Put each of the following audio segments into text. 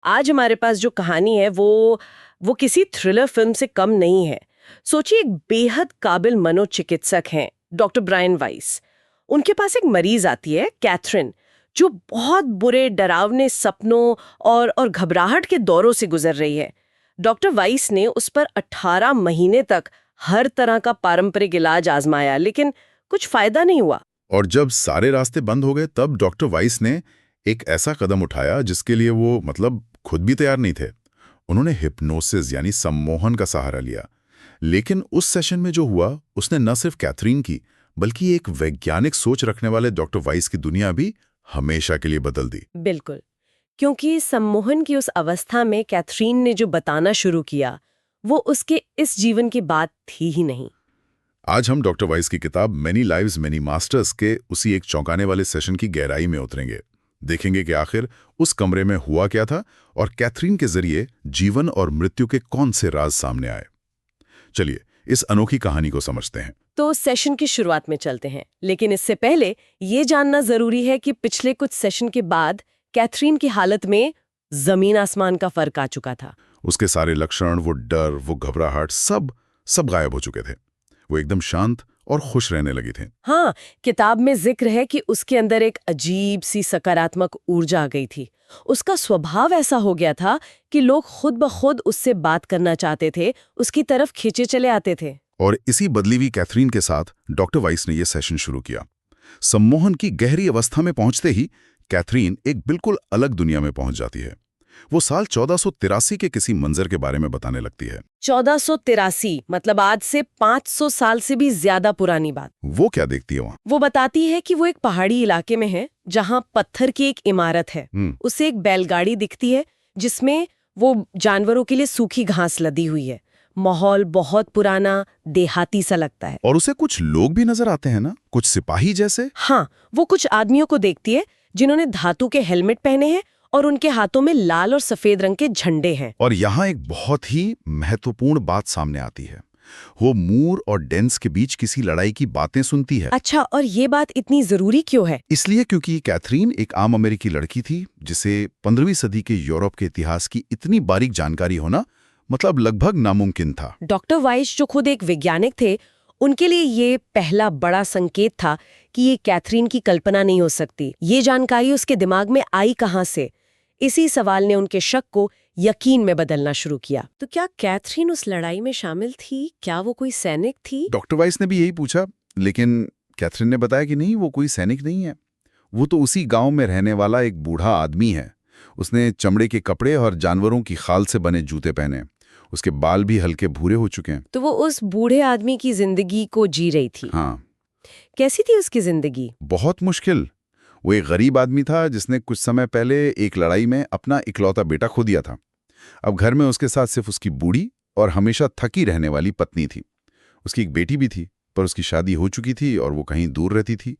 आज हमारे पास जो कहानी है वो किसी थ्रिलर फिल्म से कम नहीं है। सोचिए, एक बेहद काबिल मनोचिकित्सक हैं डॉक्टर ब्रायन वाइस। उनके पास एक मरीज आती है, कैथरीन, जो बहुत बुरे डरावने सपनों और घबराहट के दौरों से गुजर रही है। डॉक्टर वाइस ने उस पर 18 महीने तक हर तरह का पारंपरिक इलाज आजमाया, लेकिन कुछ फायदा नहीं हुआ। और जब सारे रास्ते बंद हो गए तब डॉक्टर वाइस ने एक ऐसा कदम उठाया जिसके लिए वो खुद भी तैयार नहीं थे। उन्होंने हिप्नोसिस यानी सम्मोहन का सहारा लिया। लेकिन उस सेशन में जो हुआ, उसने न सिर्फ कैथरीन की बल्कि एक वैज्ञानिक सोच रखने वाले डॉक्टर वाइस की दुनिया भी हमेशा के लिए बदल दी। बिल्कुल, क्योंकि सम्मोहन की उस अवस्था में कैथरीन ने जो बताना शुरू किया वो उसके इस जीवन की बात थी ही नहीं। आज हम डॉक्टर वाइस की किताब मेनी लाइव्स मेनी मास्टर्स के उसी एक चौंकाने वाले सेशन की गहराई में उतरेंगे। देखेंगे कि आखिर उस कमरे में हुआ क्या था और कैथरीन के जरिए जीवन और मृत्यु के कौन से राज सामने आए। चलिए इस अनोखी कहानी को समझते हैं। तो सेशन की शुरुआत में चलते हैं, लेकिन इससे पहले ये जानना जरूरी है कि पिछले कुछ सेशन के बाद कैथरीन की हालत में जमीन आसमान का फर्क आ चुका था। उसके सारे लक्षण, वो डर, वो घबराहट, सब गायब हो चुके थे। वो एकदम शांत और खुश रहने लगी थी। हाँ, किताब में जिक्र है कि उसके अंदर एक अजीब सी सकारात्मक ऊर्जा आ गई थी। उसका स्वभाव ऐसा हो गया था कि लोग खुद ब खुद उससे बात करना चाहते थे, उसकी तरफ खींचे चले आते थे। और इसी बदली हुई कैथरीन के साथ डॉक्टर वाइस ने यह सेशन शुरू किया। सम्मोहन की गहरी अवस्था में पहुंचते ही कैथरीन एक बिल्कुल अलग दुनिया में पहुंच जाती है। वो साल 1483 के किसी मंजर के बारे में बताने लगती है। 1483 मतलब आज से 500 साल से भी ज्यादा पुरानी बात। वो क्या देखती है वहाँ? वो बताती है कि वो एक पहाड़ी इलाके में है जहाँ पत्थर की एक इमारत है। उसे एक बैलगाड़ी दिखती है जिसमें वो जानवरों के लिए सूखी घास लदी हुई है। माहौल बहुत पुराना देहाती सा लगता है। और उसे कुछ लोग भी नजर आते हैं ना, कुछ सिपाही जैसे। हाँ, वो कुछ आदमियों को देखती है जिन्होंने धातु के हेलमेट पहने हैं और उनके हाथों में लाल और सफेद रंग के झंडे हैं। और यहाँ एक बहुत ही महत्वपूर्ण बात सामने आती है। वो मूर और डेंस के बीच किसी लड़ाई की बातें सुनती है। अच्छा, और ये बात इतनी जरूरी क्यों है? इसलिए क्योंकि कैथरीन एक आम अमेरिकी लड़की थी जिसे 15वीं सदी के यूरोप के इतिहास की इतनी बारीक जानकारी होना लगभग नामुमकिन था। डॉक्टर वाइस जो खुद एक वैज्ञानिक थे, उनके लिए ये पहला बड़ा संकेत था कि ये कैथरीन की कल्पना नहीं हो सकती। ये जानकारी उसके दिमाग में आई कहाँ से? इसी सवाल ने उनके शक को यकीन में बदलना शुरू किया। तो क्या कैथरीन उस लड़ाई में शामिल थी? क्या वो कोई सैनिक थी? डॉक्टर वाइस ने भी यही पूछा, लेकिन कैथरीन ने बताया कि नहीं, वो कोई सैनिक नहीं है। वो तो उसी गांव में रहने वाला एक बूढ़ा आदमी है। उसने चमड़े के कपड़े और जानवरों की खाल से बने जूते पहने। उसके बाल भी हल्के भूरे हो चुके हैं। तो वो उस बूढ़े आदमी की जिंदगी को जी रही थी। हाँ। कैसी थी उसकी जिंदगी? बहुत मुश्किल। वो एक गरीब आदमी था जिसने कुछ समय पहले एक लड़ाई में अपना इकलौता बेटा खो दिया था। अब घर में उसके साथ सिर्फ उसकी बूढ़ी और हमेशा थकी रहने वाली पत्नी थी। उसकी एक बेटी भी थी, पर उसकी शादी हो चुकी थी और वो कहीं दूर रहती थी।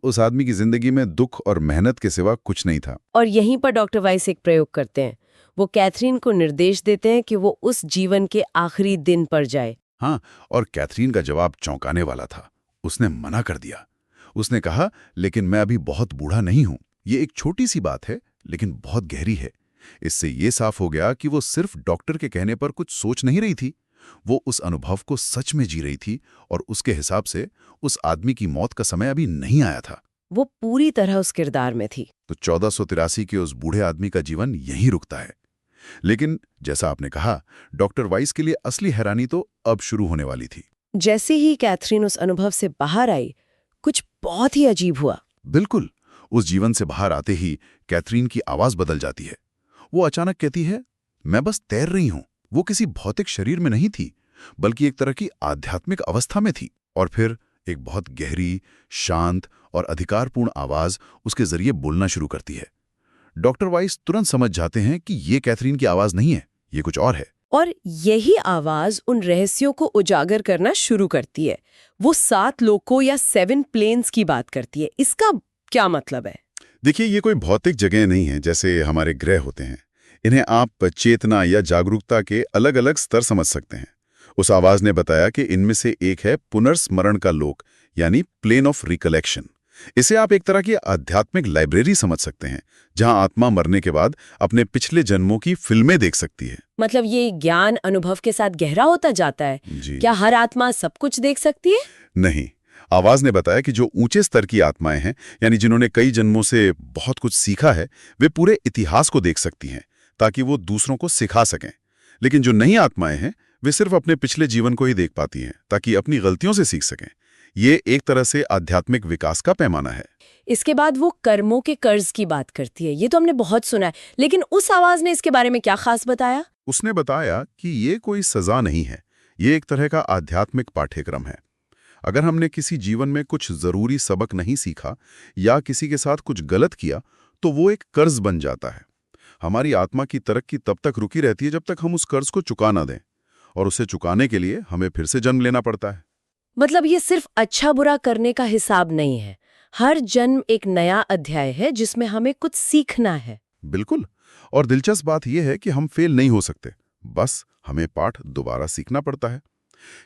उस आदमी की जिंदगी में दुख और मेहनत के सिवा कुछ नहीं था। और यहीं पर डॉक्टर वाइस एक प्रयोग करते हैं। वो कैथरीन को निर्देश देते हैं कि वो उस जीवन के आखिरी दिन पर जाए। हाँ, और कैथरीन का जवाब चौंकाने वाला था। उसने मना कर दिया। उसने कहा, लेकिन मैं अभी बहुत बूढ़ा नहीं हूं। ये एक छोटी सी बात है, लेकिन बहुत गहरी है। इससे ये साफ हो गया कि वो सिर्फ डॉक्टर के कहने पर कुछ सोच नहीं रही थी। वो उस अनुभव को सच में जी रही थी और उसके हिसाब से उस आदमी की मौत का समय अभी नहीं आया था। वो पूरी तरह उस किरदार में थी। तो 1483 के उस बूढ़े आदमी का जीवन यहीं रुकता है। लेकिन जैसा आपने कहा, डॉक्टर वाइस के लिए असली हैरानी तो अब शुरू होने वाली थी। जैसे ही कैथरीन उस अनुभव से बाहर आई, कुछ बहुत ही अजीब हुआ। बिल्कुल। उस जीवन से बाहर आते ही कैथरीन की आवाज बदल जाती है। वो अचानक कहती है, मैं बस तैर रही हूं। वो किसी भौतिक शरीर में नहीं थी, बल्कि एक तरह की आध्यात्मिक अवस्था में थी। और फिर एक बहुत गहरी, शांत और अधिकारपूर्ण आवाज उसके जरिए बोलना शुरू करती है। डॉक्टर वाइस तुरंत समझ जाते हैं कि ये कैथरीन की आवाज नहीं है, ये कुछ और है। और यही आवाज उन रहस्यों को उजागर करना शुरू करती है। वो 7 लोकों या 7 प्लेन्स की बात करती है। इसका क्या मतलब है? देखिए, ये कोई भौतिक जगह नहीं है जैसे हमारे ग्रह होते हैं। इन्हें आप चेतना या जागरूकता के अलग अलग स्तर समझ सकते हैं। उस आवाज ने बताया कि इनमें से एक है पुनर्स्मरण का लोक, यानी प्लेन ऑफ रिकलेक्शन। इसे आप एक तरह की आध्यात्मिक लाइब्रेरी समझ सकते हैं, जहां आत्मा मरने के बाद अपने पिछले जन्मों की फिल्में देख सकती है। मतलब ये ज्ञान अनुभव के साथ गहरा होता जाता है। जी क्या हर आत्मा सब कुछ देख सकती है? नहीं, आवाज ने बताया कि जो ऊंचे स्तर की आत्माएं हैं, यानी जिन्होंने कई जन्मों से बहुत कुछ सीखा है, वे पूरे इतिहास को देख सकती हैं ताकि वो दूसरों को सिखा सकें। लेकिन जो नई आत्माएं हैं, वे सिर्फ अपने पिछले जीवन को ही देख पाती हैं ताकि अपनी गलतियों से सीख सकें। ये एक तरह से आध्यात्मिक विकास का पैमाना है। इसके बाद वो कर्मों के कर्ज की बात करती है। ये तो हमने बहुत सुना है, लेकिन उस आवाज ने इसके बारे में क्या खास बताया? उसने बताया कि ये कोई सजा नहीं है, ये एक तरह का आध्यात्मिक पाठ्यक्रम है। अगर हमने किसी जीवन में कुछ जरूरी सबक नहीं सीखा या किसी के साथ कुछ गलत किया, तो वो एक कर्ज बन जाता है। हमारी आत्मा की तरक्की तब तक रुकी रहती है जब तक हम उस कर्ज को चुका ना दें, और उसे चुकाने के लिए हमें फिर से जन्म लेना पड़ता है। मतलब ये सिर्फ अच्छा बुरा करने का हिसाब नहीं है। हर जन्म एक नया अध्याय है जिसमें हमें कुछ सीखना है। बिल्कुल। और दिलचस्प बात यह है कि हम फेल नहीं हो सकते, बस हमें पाठ दोबारा सीखना पड़ता है।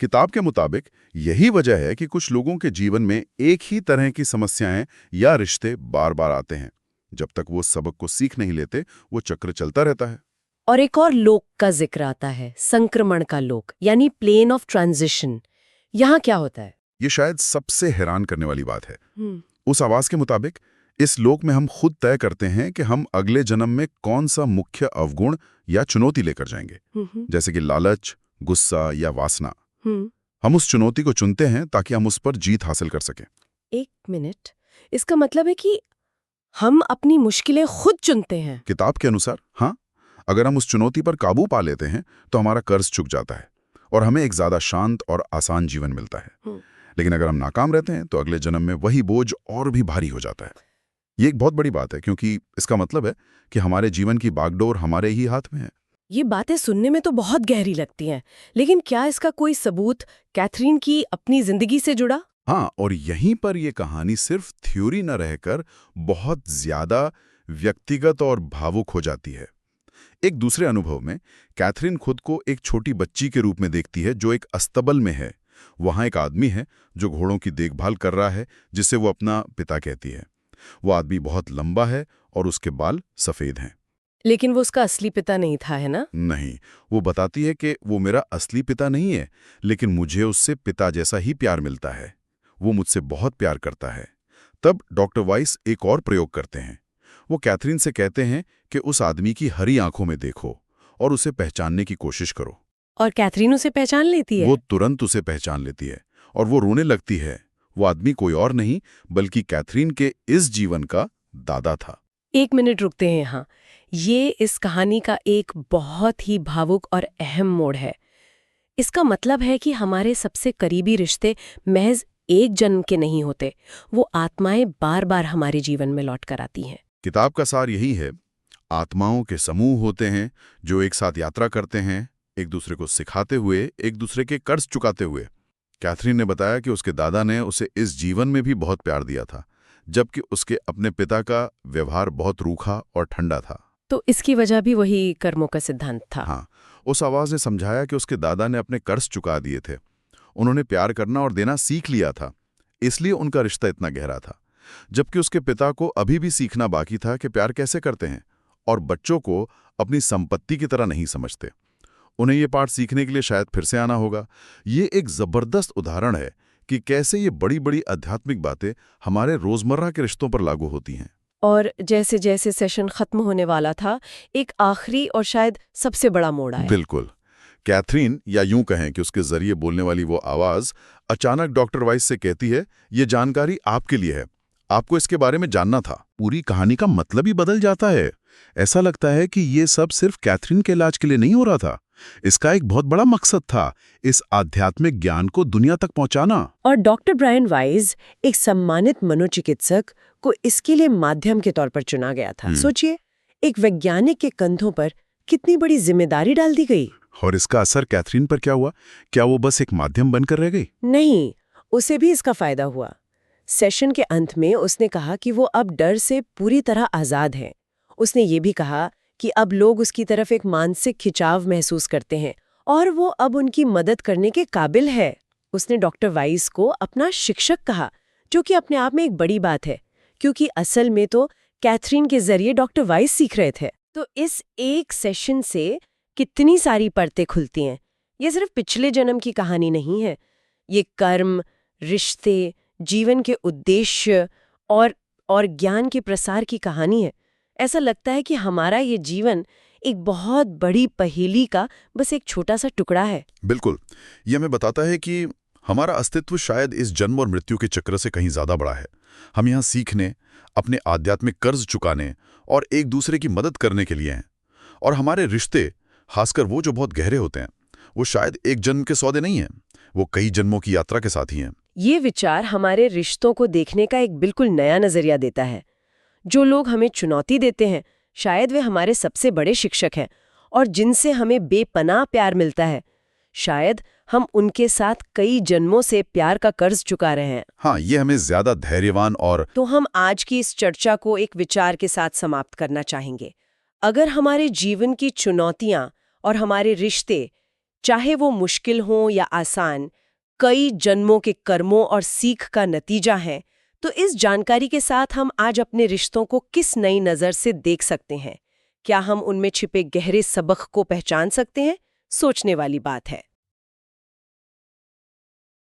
किताब के मुताबिक यही वजह है कि कुछ लोगों के जीवन में एक ही तरह की समस्याएं या रिश्ते बार बार आते हैं। जब तक वो सबक को सीख नहीं लेते, वो चक्र चलता रहता है। और एक और लोक का जिक्र आता है, संक्रमण का लोक, यानी प्लेन ऑफ ट्रांजिशन। यहाँ क्या होता है? ये शायद सबसे हैरान करने वाली बात है। उस आवाज के मुताबिक इस लोक में हम खुद तय करते हैं कि हम अगले जन्म में कौन सा मुख्य अवगुण या चुनौती लेकर जाएंगे, जैसे कि लालच, गुस्सा या वासना। हम उस चुनौती को चुनते हैं ताकि हम उस पर जीत हासिल कर सकें। एक मिनट, इसका मतलब है कि हम अपनी मुश्किलें खुद चुनते हैं? किताब के अनुसार हाँ। अगर हम उस चुनौती पर काबू पा लेते हैं तो हमारा कर्ज चुक जाता है और हमें एक ज्यादा शांत और आसान जीवन मिलता है। लेकिन अगर हम नाकाम रहते हैं तो अगले जन्म में वही बोझ और भी भारी हो जाता है। ये एक बहुत बड़ी बात है, क्योंकि इसका मतलब है कि हमारे जीवन की बागडोर हमारे ही हाथ में है। ये बातें सुनने में तो बहुत गहरी लगती हैं, लेकिन क्या इसका कोई सबूत कैथरीन की अपनी जिंदगी से जुड़ा? हाँ, और यहीं पर यह कहानी सिर्फ थ्योरी न रहकर बहुत ज्यादा व्यक्तिगत और भावुक हो जाती है। एक दूसरे अनुभव में कैथरीन खुद को एक छोटी बच्ची के रूप में देखती है जो एक अस्तबल में है। वहां एक आदमी है जो घोड़ों की देखभाल कर रहा है, जिसे वो अपना पिता कहती है। वो आदमी बहुत लंबा है और उसके बाल सफेद हैं। लेकिन वो उसका असली पिता नहीं था, है ना? नहीं, वो बताती है कि वो मेरा असली पिता नहीं है, लेकिन मुझे उससे पिता जैसा ही प्यार मिलता है। वो मुझसे बहुत प्यार करता है। तब डॉक्टर वाइस एक और प्रयोग करते हैं। वो कैथरीन से कहते हैं कि उस आदमी की हरी आंखों में देखो और उसे पहचानने की कोशिश करो। और कैथरीन उसे पहचान लेती है? वो तुरंत उसे पहचान लेती है और वो रोने लगती है। वो आदमी कोई और नहीं बल्कि कैथरीन के इस जीवन का दादा था। एक मिनट रुकते हैं यहाँ। ये इस कहानी का एक बहुत ही भावुक और अहम मोड़ है। इसका मतलब है कि हमारे सबसे करीबी रिश्ते महज एक जन्म के नहीं होते, वो आत्माएं बार बार हमारे जीवन में लौट कर आती हैं। किताब का सार यही है, आत्माओं के समूह होते हैं जो एक साथ यात्रा करते हैं, एक दूसरे को सिखाते हुए, एक दूसरे के कर्ज चुकाते हुए। कैथरीन ने बताया कि उसके दादा ने उसे इस जीवन में भी बहुत प्यार दिया था, जबकि उसके अपने पिता का व्यवहार बहुत रूखा और ठंडा था। तो इसकी वजह भी वही कर्मों का सिद्धांत था। हाँ, उस आवाज ने समझाया कि उसके दादा ने अपने कर्ज चुका दिए थे। उन्होंने प्यार करना और देना सीख लिया था, इसलिए उनका रिश्ता इतना गहरा था। जबकि उसके पिता को अभी भी सीखना बाकी था कि प्यार कैसे करते हैं और बच्चों को अपनी संपत्ति की तरह नहीं समझते। उन्हें ये पाठ सीखने के लिए शायद फिर से आना होगा। ये एक जबरदस्त उदाहरण है कि कैसे ये बड़ी बड़ी आध्यात्मिक बातें हमारे रोजमर्रा के रिश्तों पर लागू होती हैं। और जैसे जैसे सेशन खत्म होने वाला था, एक आखिरी और शायद सबसे बड़ा मोड़ आया। बिल्कुल। कैथरीन, या यूं कहें कि उसके जरिए बोलने वाली वो आवाज, अचानक डॉक्टर वाइस से कहती है, ये जानकारी आपके लिए है, आपको इसके बारे में जानना था। पूरी कहानी का मतलब ही बदल जाता है। ऐसा लगता है कि ये सब सिर्फ कैथरीन के इलाज के लिए नहीं हो रहा था। इसका एक बहुत बड़ा मकसद था, इस आध्यात्मिक ज्ञान को दुनिया तक पहुंचाना। और डॉक्टर ब्रायन वाइस, एक सम्मानित मनोचिकित्सक, को इसके लिए माध्यम के तौर पर चुना गया था। सोचिए, एक वैज्ञानिक के कंधों पर कितनी बड़ी जिम्मेदारी डाल दी गई। और इसका असर कैथरीन पर क्या हुआ? क्या वो बस एक माध्यम बनकर रह गई? नहीं, उसे भी इसका फायदा हुआ। सेशन के अंत में उसने कहा कि वो अब डर से पूरी तरह आजाद है। उसने ये भी कहा कि अब लोग उसकी तरफ एक मानसिक खिंचाव महसूस करते हैं और वो अब उनकी मदद करने के काबिल है। उसने डॉक्टर वाइस को अपना शिक्षक कहा, जो कि अपने आप में एक बड़ी बात है, क्योंकि असल में तो कैथरीन के जरिए डॉक्टर वाइस सीख रहे थे। तो इस एक सेशन से कितनी सारी परतें खुलती हैं। ये सिर्फ पिछले जन्म की कहानी नहीं है, ये कर्म, रिश्ते, जीवन के उद्देश्य और ज्ञान के प्रसार की कहानी है। ऐसा लगता है कि हमारा ये जीवन एक बहुत बड़ी पहेली का बस एक छोटा सा टुकड़ा है। बिल्कुल, ये हमें बताता है कि हमारा अस्तित्व शायद इस जन्म और मृत्यु के चक्र से कहीं ज्यादा बड़ा है। हम यहाँ सीखने, अपने आध्यात्मिक कर्ज चुकाने और एक दूसरे की मदद करने के लिए हैं। और हमारे रिश्ते, खासकर वो जो बहुत गहरे होते हैं, वो शायद एक जन्म के सौदे नहीं हैं, वो कई जन्मों की यात्रा के साथ ही हैं। ये विचार हमारे रिश्तों को देखने का एक बिल्कुल नया नजरिया देता है। जो लोग हमें चुनौती देते हैं, शायद वे हमारे सबसे बड़े शिक्षक हैं, और जिनसे हमें बेपनाह प्यार मिलता है, शायद हम उनके साथ कई जन्मों से प्यार का कर्ज चुका रहे हैं। हाँ, ये हमें ज्यादा धैर्यवान और तो हम आज की इस चर्चा को एक विचार के साथ समाप्त करना चाहेंगे। अगर हमारे जीवन की चुनौतियां और हमारे रिश्ते, चाहे वो मुश्किल हों या आसान, कई जन्मों के कर्मों और सीख का नतीजा है, तो इस जानकारी के साथ हम आज अपने रिश्तों को किस नई नज़र से देख सकते हैं? क्या हम उनमें छिपे गहरे सबक को पहचान सकते हैं? सोचने वाली बात है।